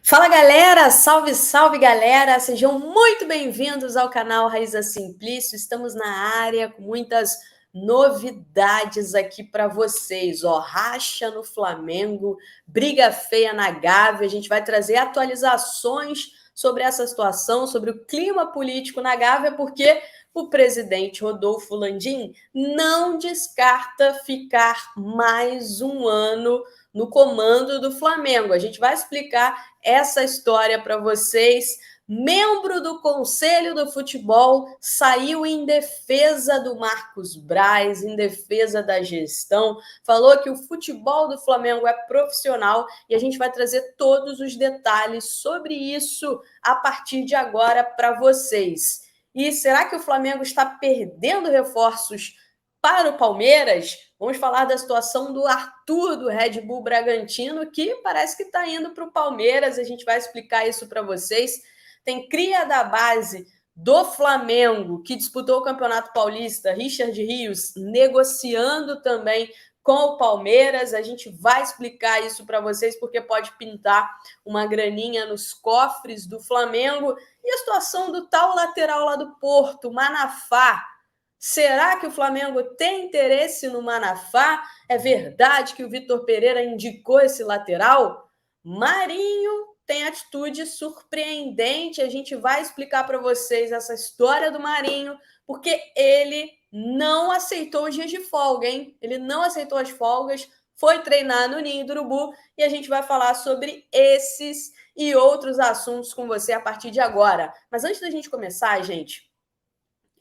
Fala galera, salve, salve galera, sejam muito bem-vindos ao canal Raiza Simplício. Estamos na área com muitas novidades aqui para vocês. Racha no Flamengo, briga feia na Gávea. A gente vai trazer atualizações sobre essa situação, sobre o clima político na Gávea, porque o presidente Rodolfo Landim não descarta ficar mais um ano no comando do Flamengo. A gente vai explicar essa história para vocês. Membro do Conselho do Futebol saiu em defesa do Marcos Braz, em defesa da gestão, falou que o futebol do Flamengo é profissional e a gente vai trazer todos os detalhes sobre isso a partir de agora para vocês. E será que o Flamengo está perdendo reforços para o Palmeiras? Vamos falar da situação do Arthur, do Red Bull Bragantino, que parece que está indo para o Palmeiras. A gente vai explicar isso para vocês. Tem cria da base do Flamengo, que disputou o Campeonato Paulista, Richard Rios, negociando também com o Palmeiras. A gente vai explicar isso para vocês, porque pode pintar uma graninha nos cofres do Flamengo. E a situação do tal lateral lá do Porto, Manafá. Será que o Flamengo tem interesse no Manafá? É verdade que o Vitor Pereira indicou esse lateral? Marinho tem atitude surpreendente. A gente vai explicar para vocês essa história do Marinho, porque ele não aceitou os dias de folga, hein? Ele não aceitou as folgas, foi treinar no Ninho do Urubu e a gente vai falar sobre esses e outros assuntos com você a partir de agora. Mas antes da gente começar, gente,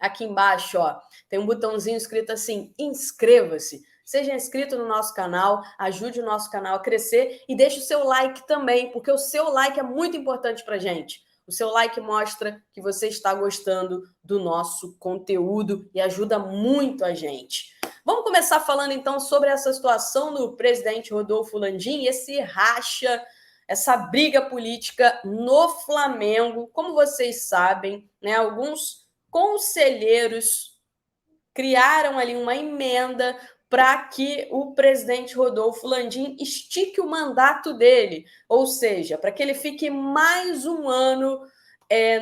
aqui embaixo, tem um botãozinho escrito assim, inscreva-se. Seja inscrito no nosso canal, ajude o nosso canal a crescer e deixe o seu like também, porque o seu like é muito importante para a gente. O seu like mostra que você está gostando do nosso conteúdo e ajuda muito a gente. Vamos começar falando então sobre essa situação do presidente Rodolfo Landim, esse racha, essa briga política no Flamengo. Como vocês sabem, né, alguns conselheiros criaram ali uma emenda para que o presidente Rodolfo Landim estique o mandato dele, ou seja, para que ele fique mais um ano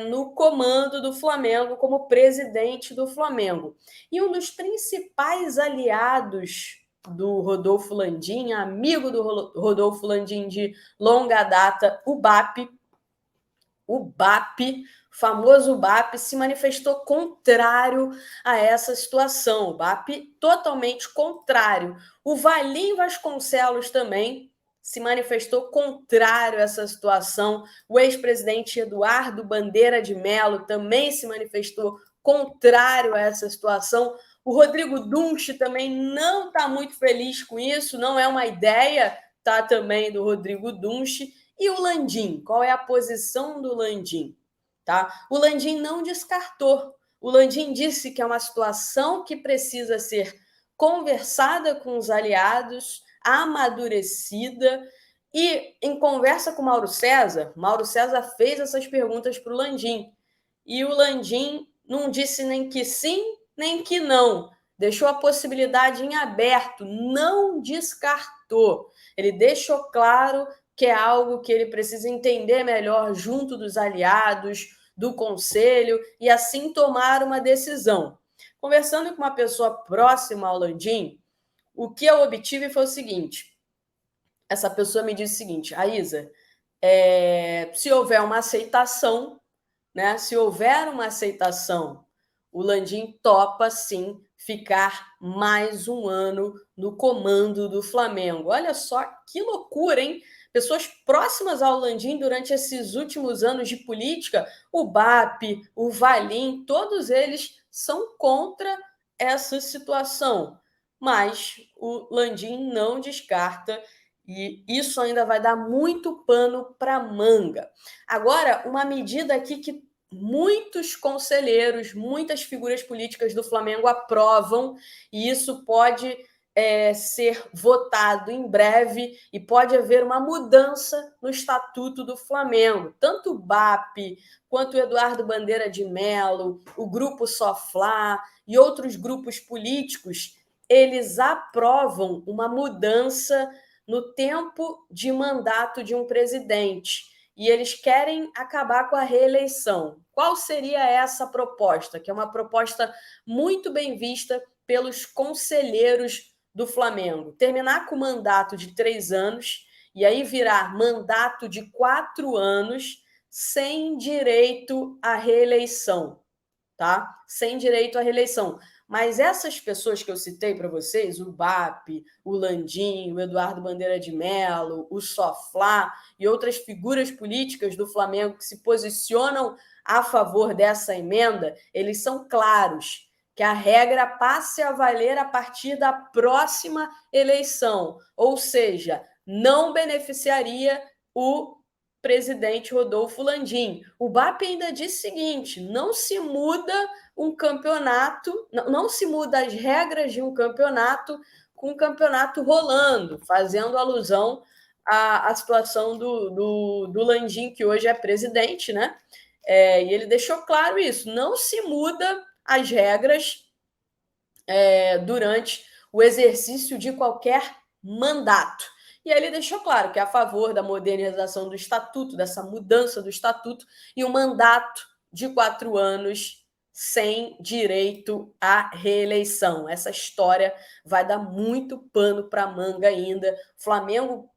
no comando do Flamengo, como presidente do Flamengo. E um dos principais aliados do Rodolfo Landim, amigo do Rodolfo Landim de longa data, o BAP, famoso BAP, se manifestou contrário a essa situação. O BAP totalmente contrário. O Valim Vasconcelos também se manifestou contrário a essa situação. O ex-presidente Eduardo Bandeira de Mello também se manifestou contrário a essa situação. O Rodrigo Dunche também não está muito feliz com isso, não é uma ideia, tá, também do Rodrigo Dunche. E o Landim? Qual é a posição do Landim? Tá? O Landim não descartou. O Landim disse que é uma situação que precisa ser conversada com os aliados, amadurecida, e em conversa com Mauro César fez essas perguntas para o Landim. E o Landim não disse nem que sim, nem que não. Deixou a possibilidade em aberto, não descartou. Ele deixou claro que é algo que ele precisa entender melhor junto dos aliados, do conselho, e assim tomar uma decisão. Conversando com uma pessoa próxima ao Landim, o que eu obtive foi o seguinte: essa pessoa me disse o seguinte, Aísa, se houver uma aceitação, né, se houver uma aceitação, o Landim topa, sim, ficar mais um ano no comando do Flamengo. Olha só que loucura, hein? Pessoas próximas ao Landim durante esses últimos anos de política, o BAP, o Valim, todos eles são contra essa situação. Mas o Landim não descarta e isso ainda vai dar muito pano para manga. Agora, uma medida aqui que muitos conselheiros, muitas figuras políticas do Flamengo aprovam, e isso pode ser votado em breve e pode haver uma mudança no estatuto do Flamengo. Tanto o BAP, quanto o Eduardo Bandeira de Mello, o Grupo Soflá e outros grupos políticos, eles aprovam uma mudança no tempo de mandato de um presidente e eles querem acabar com a reeleição. Qual seria essa proposta? Que é uma proposta muito bem vista pelos conselheiros do Flamengo. Terminar com o mandato de 3 anos e aí virar mandato de 4 anos sem direito à reeleição, tá? Sem direito à reeleição. Mas essas pessoas que eu citei para vocês, o BAP, o Landim, o Eduardo Bandeira de Mello, o Soflá e outras figuras políticas do Flamengo que se posicionam a favor dessa emenda, eles são claros que a regra passe a valer a partir da próxima eleição, ou seja, não beneficiaria o presidente Rodolfo Landim. O BAP ainda diz o seguinte: não se muda um campeonato, não se muda as regras de um campeonato com o campeonato rolando, fazendo alusão à situação do Landim, que hoje é presidente, né? E ele deixou claro isso: não se muda as regras durante o exercício de qualquer mandato. E aí ele deixou claro que é a favor da modernização do estatuto, dessa mudança do estatuto, e um mandato de 4 anos sem direito à reeleição. Essa história vai dar muito pano para manga ainda. Flamengo,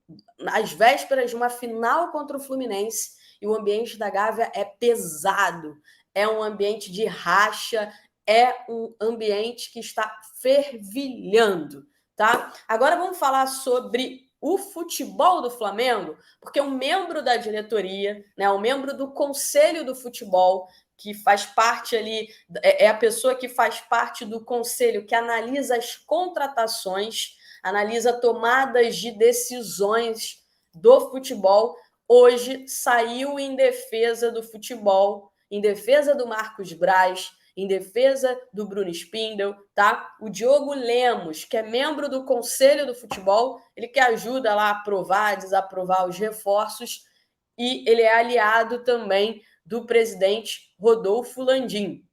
às vésperas de uma final contra o Fluminense, e o ambiente da Gávea é pesado. É um ambiente de racha, é um ambiente que está fervilhando, tá? Agora vamos falar sobre o futebol do Flamengo, porque um membro da diretoria, né, um membro do conselho do futebol, que faz parte ali, é a pessoa que faz parte do conselho que analisa as contratações, analisa tomadas de decisões do futebol, hoje saiu em defesa do futebol, em defesa do Marcos Braz, em defesa do Bruno Spindel, tá? O Diogo Lemos, que é membro do Conselho do Futebol, ele que ajuda lá a aprovar, desaprovar os reforços, e ele é aliado também do presidente Rodolfo Landim.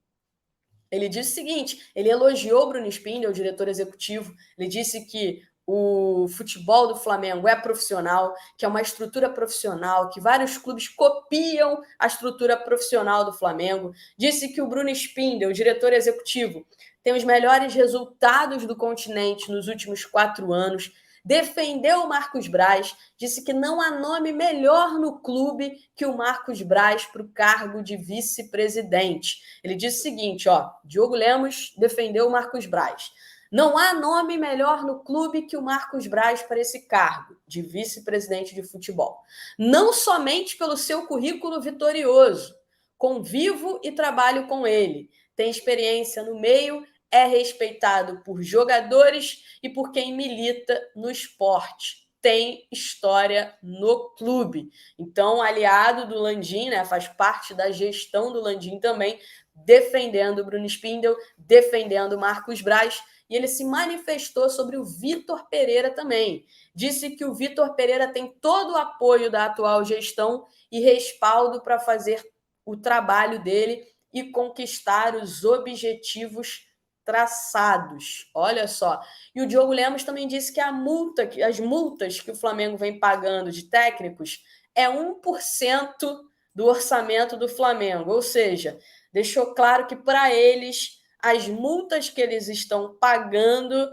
Ele disse o seguinte: ele elogiou o Bruno Spindel, o diretor executivo, ele disse que o futebol do Flamengo é profissional, que é uma estrutura profissional, que vários clubes copiam a estrutura profissional do Flamengo. Disse que o Bruno Spindel, o diretor executivo, tem os melhores resultados do continente nos últimos 4 anos. Defendeu o Marcos Braz, disse que não há nome melhor no clube que o Marcos Braz para o cargo de vice-presidente. Ele disse o seguinte, ó, Diogo Lemos defendeu o Marcos Braz. Não há nome melhor no clube que o Marcos Braz para esse cargo de vice-presidente de futebol. Não somente pelo seu currículo vitorioso, convivo e trabalho com ele, tem experiência no meio, é respeitado por jogadores e por quem milita no esporte. Tem história no clube. Então, aliado do Landim, né, faz parte da gestão do Landim também, defendendo o Bruno Spindel, defendendo o Marcos Braz, e ele se manifestou sobre o Vitor Pereira também. Disse que o Vitor Pereira tem todo o apoio da atual gestão e respaldo para fazer o trabalho dele e conquistar os objetivos traçados. Olha só. E o Diogo Lemos também disse que as multas que o Flamengo vem pagando de técnicos é 1% do orçamento do Flamengo. Ou seja, deixou claro que para eles as multas que eles estão pagando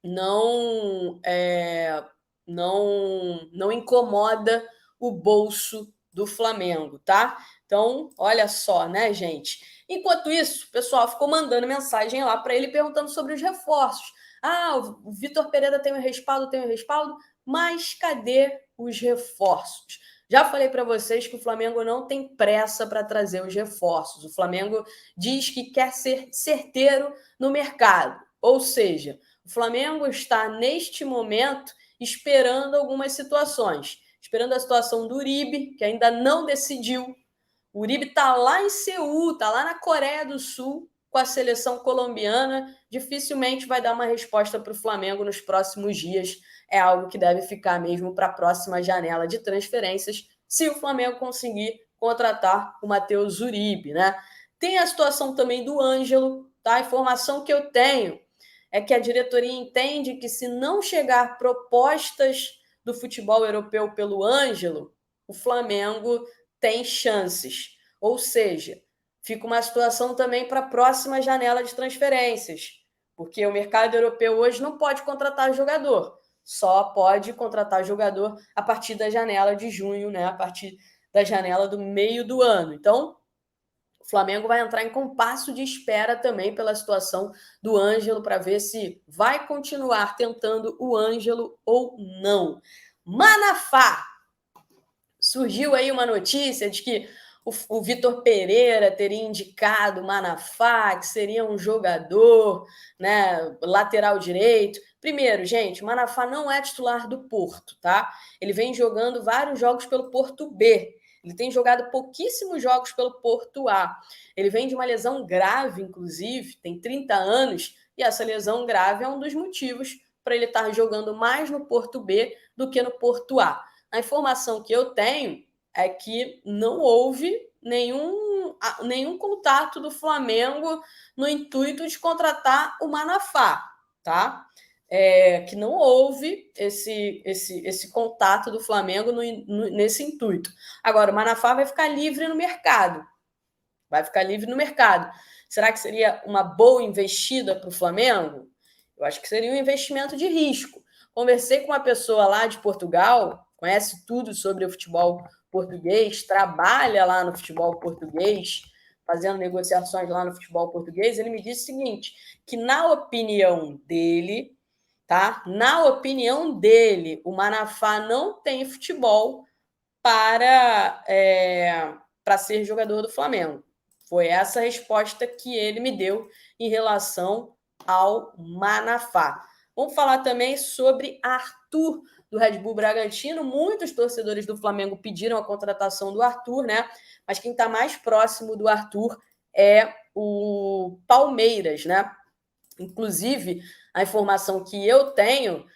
não incomoda o bolso do Flamengo, tá? Então, olha só, né, gente? Enquanto isso, o pessoal ficou mandando mensagem lá para ele perguntando sobre os reforços. Ah, o Vitor Pereira tem um respaldo, mas cadê os reforços? Já falei para vocês que o Flamengo não tem pressa para trazer os reforços. O Flamengo diz que quer ser certeiro no mercado. Ou seja, o Flamengo está, neste momento, esperando algumas situações. Esperando a situação do Uribe, que ainda não decidiu. O Uribe está lá em Seul, está lá na Coreia do Sul, com a seleção colombiana. Dificilmente vai dar uma resposta para o Flamengo nos próximos dias. É algo que deve ficar mesmo para a próxima janela de transferências, se o Flamengo conseguir contratar o Matheus Uribe, né? Tem a situação também do Ângelo, tá? A informação que eu tenho é que a diretoria entende que se não chegar propostas do futebol europeu pelo Ângelo, o Flamengo tem chances. Ou seja, fica uma situação também para a próxima janela de transferências, porque o mercado europeu hoje não pode contratar jogador, só pode contratar jogador a partir da janela de junho, né? A partir da janela do meio do ano. Então, o Flamengo vai entrar em compasso de espera também pela situação do Ângelo para ver se vai continuar tentando o Ângelo ou não. Manafá! Surgiu aí uma notícia de que o Vitor Pereira teria indicado o Manafá, que seria um jogador, né, lateral direito. Primeiro, gente, o Manafá não é titular do Porto, tá? Ele vem jogando vários jogos pelo Porto B. Ele tem jogado pouquíssimos jogos pelo Porto A. Ele vem de uma lesão grave, inclusive, tem 30 anos, e essa lesão grave é um dos motivos para ele estar jogando mais no Porto B do que no Porto A. A informação que eu tenho é que não houve nenhum contato do Flamengo no intuito de contratar o Manafá, tá? Que não houve esse contato do Flamengo nesse intuito. Agora, o Manafá vai ficar livre no mercado. Vai ficar livre no mercado. Será que seria uma boa investida para o Flamengo? Eu acho que seria um investimento de risco. Conversei com uma pessoa lá de Portugal, conhece tudo sobre o futebol português, trabalha lá no futebol português, fazendo negociações lá no futebol português. Ele me disse o seguinte, que na opinião dele, tá? Na opinião dele, o Manafá não tem futebol para ser jogador do Flamengo. Foi essa a resposta que ele me deu em relação ao Manafá. Vamos falar também sobre Arthur, do Red Bull Bragantino. Muitos torcedores do Flamengo pediram a contratação do Arthur, né? Mas quem está mais próximo do Arthur é o Palmeiras, né? Inclusive, a informação que eu tenho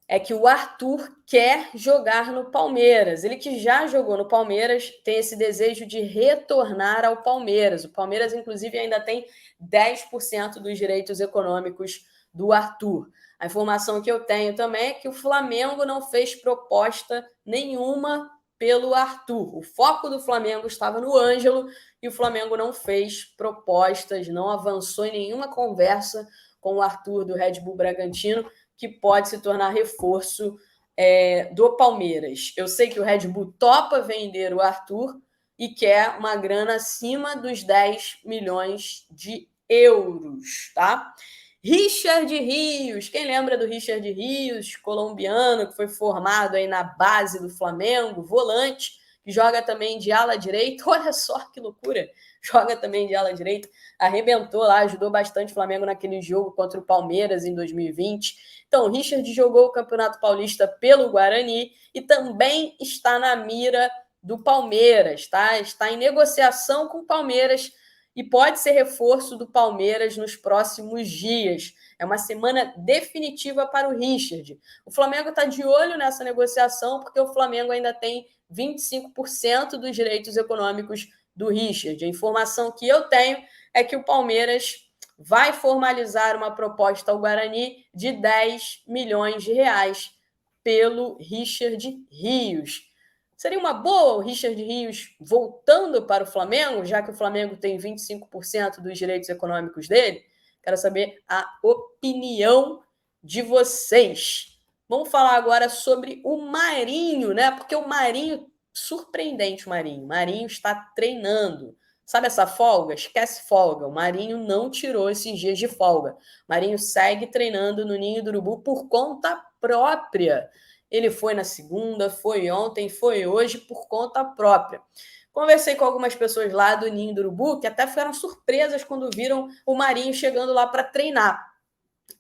é que o Arthur quer jogar no Palmeiras. Ele que já jogou no Palmeiras tem esse desejo de retornar ao Palmeiras. O Palmeiras, inclusive, ainda tem 10% dos direitos econômicos do Arthur. A informação que eu tenho também é que o Flamengo não fez proposta nenhuma pelo Arthur. O foco do Flamengo estava no Ângelo e o Flamengo não fez propostas, não avançou em nenhuma conversa com o Arthur do Red Bull Bragantino, que pode se tornar reforço do Palmeiras. Eu sei que o Red Bull topa vender o Arthur e quer uma grana acima dos 10 milhões de euros, tá? Richard Rios, quem lembra do Richard Rios, colombiano, que foi formado aí na base do Flamengo, volante, que joga também de ala direita, olha só que loucura, joga também de ala direita, arrebentou lá, ajudou bastante o Flamengo naquele jogo contra o Palmeiras em 2020. Então, o Richard jogou o Campeonato Paulista pelo Guarani e também está na mira do Palmeiras, tá? Está em negociação com o Palmeiras e pode ser reforço do Palmeiras nos próximos dias. É uma semana definitiva para o Richard. O Flamengo está de olho nessa negociação porque o Flamengo ainda tem 25% dos direitos econômicos do Richard. A informação que eu tenho é que o Palmeiras vai formalizar uma proposta ao Guarani de 10 milhões de reais pelo Richard Rios. Seria uma boa o Richard Rios voltando para o Flamengo, já que o Flamengo tem 25% dos direitos econômicos dele? Quero saber a opinião de vocês. Vamos falar agora sobre o Marinho, né? Porque o Marinho, surpreendente o Marinho. O Marinho está treinando. Sabe essa folga? Esquece folga. O Marinho não tirou esses dias de folga. O Marinho segue treinando no Ninho do Urubu por conta própria. Ele foi na segunda, foi ontem, foi hoje por conta própria. Conversei com algumas pessoas lá do Ninho do Urubu que até ficaram surpresas quando viram o Marinho chegando lá para treinar.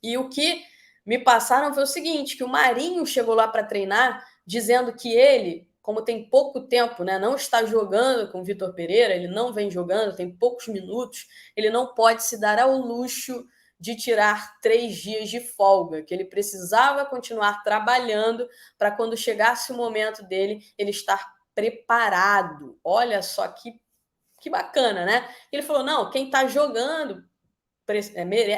E o que me passaram foi o seguinte, que o Marinho chegou lá para treinar dizendo que ele, como tem pouco tempo, né, não está jogando com o Vitor Pereira, ele não vem jogando, tem poucos minutos, ele não pode se dar ao luxo de tirar 3 dias de folga, que ele precisava continuar trabalhando para quando chegasse o momento dele, ele estar preparado. Olha só que bacana, né? Ele falou, não, quem está jogando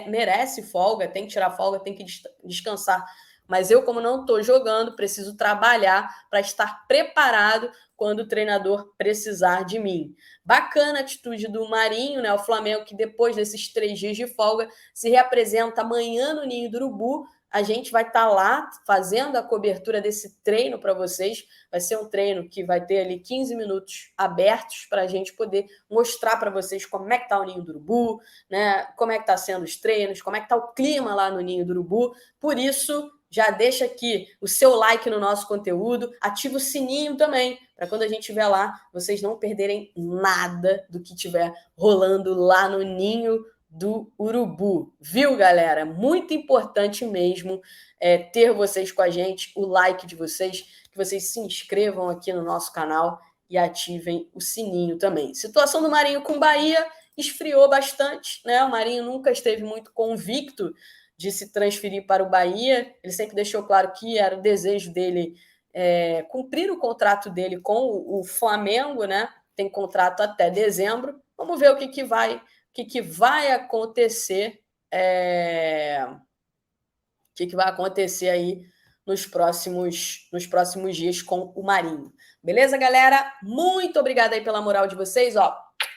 merece folga, tem que tirar folga, tem que descansar. Mas eu, como não estou jogando, preciso trabalhar para estar preparado quando o treinador precisar de mim. Bacana a atitude do Marinho, né? O Flamengo, que depois desses 3 dias de folga se reapresenta amanhã no Ninho do Urubu. A gente vai estar lá fazendo a cobertura desse treino para vocês. Vai ser um treino que vai ter ali 15 minutos abertos para a gente poder mostrar para vocês como é que está o Ninho do Urubu, né? Como é que está sendo os treinos, como é que está o clima lá no Ninho do Urubu. Por isso, já deixa aqui o seu like no nosso conteúdo, ativa o sininho também, para quando a gente estiver lá, vocês não perderem nada do que estiver rolando lá no Ninho do Urubu. Viu, galera? Muito importante mesmo ter vocês com a gente, o like de vocês, que vocês se inscrevam aqui no nosso canal e ativem o sininho também. Situação do Marinho com Bahia esfriou bastante, né? O Marinho nunca esteve muito convicto de se transferir para o Bahia. Ele sempre deixou claro que era o desejo dele cumprir o contrato dele com o Flamengo, né? Tem contrato até dezembro. Vamos ver o que vai acontecer. O que vai acontecer aí nos próximos dias com o Marinho. Beleza, galera? Muito obrigada aí pela moral de vocês.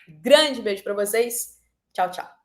Grande beijo para vocês. Tchau, tchau.